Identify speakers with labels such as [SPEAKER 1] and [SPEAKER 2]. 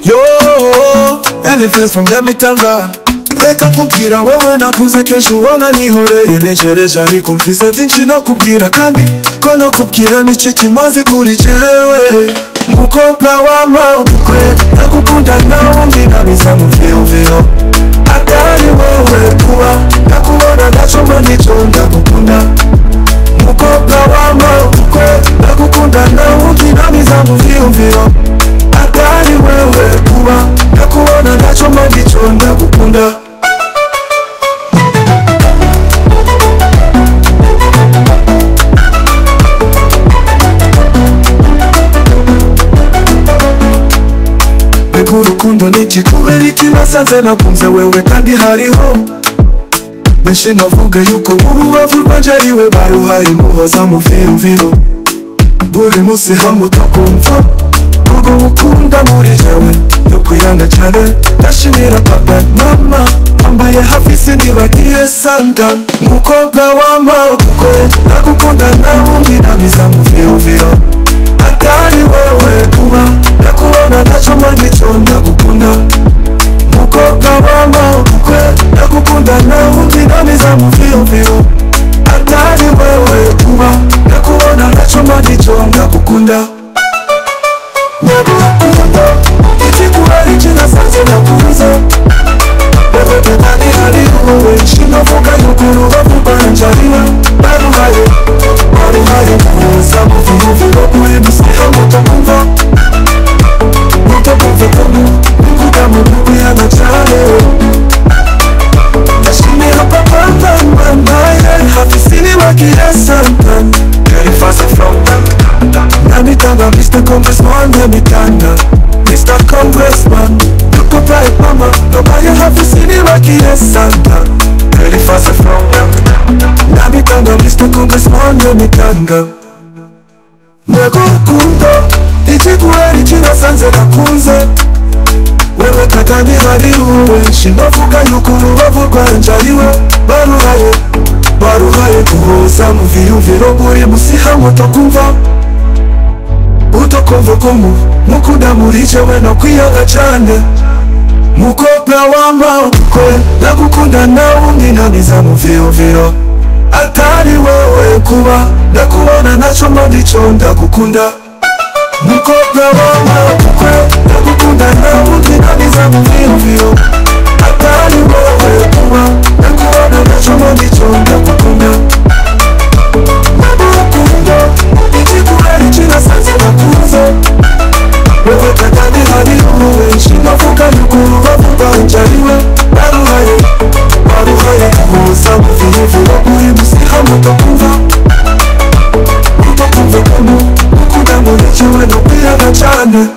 [SPEAKER 1] Yo, anything from Nyamitanga. Reka kubwira wowe nakuze kenshi ubona nihoreye ntegereje ariko mfise byinshi no kubwira kandi ko no kubwira nicyo kimaze kuri jewe. Mukobwa w'amabukwe ndagukunda nawe ndinabiza mu vyiyumviro atari wowe kuba ndakubona ndacuma nico ndagukunda. Mukobwa w'amabukwe ndagukunda nawe ndinabiza mu vyiyumviro atari wewe kuba ndakubona ndacuma nico ndagukunda. Urukundo niki kubera iki nasanze nakunze wewe kandi hariho benshi navuga yuko urubavu rwanje ariwe baruhaye muhoza mu vyiyumviro. Buri musi hamwe utakumva ubwo ukunda muri jewe yo kwihanga cyane. Ndashimira papa mama ambaye hafi sinibagiye sanga. Mukobwa w'amabukwe ndagukunda nawe ndinabiza mu vyiyumviro atari wewe kuba ndakubona ndacuma nico ndagukunda. Mukobwa w'amabukwe ndagukunda nawe ndinabiza mu vyiyumviro atari wewe kuba ndakubona ndacuma nico ndagukunda. Ndagukunda ikikuhari kinasanze nakuze wewe ndani hari wowe shinavuga yuko urubavu rwanje ariwe baruhaye kuza mu vyiyumviro kuri musiha mutakumva kumu nikuda mu buyana cyane. Ndashimira papa mamaye hafi sinibagiye santan very fast from Nyamitanga Mr. Congressman Nyamitanga Mr. Congressman yuko pale mama babaye hafi sinibagiye santan very fast from Nyamitanga Mr. Congressman Nyamitanga. Ndagukunda ikikuhari kinasanze nakunze wewe kandi hari wowe shinavuga yuko urubavu rwanje ariwe baruhaye kuhoza mu vyiyumviro buri musi hamwe utakumva kumu mukunda muri jewe no kwiyanga cane. Mukobwa w'amabukwe ndagukunda nawe ndinabiza mu vyiyumviro atari wewe kuba ndakubona ndacuma nico ndagukunda. Mukobwa w'amabukwe ndagukunda nawe ndinabiza mu vyiyumviro atari wewe kuba ndakubona ndacuma nico ndagukunda. Ndagukunda ikikuhari kinasanze nakuze wewe kandi hari wowe shinavuga yuko urubavu rwanje ariwe baruhaye kuza mu vyiyumviro kuri musi hamwe utakumva kumu ukunda muri jewe no kwihanga cane.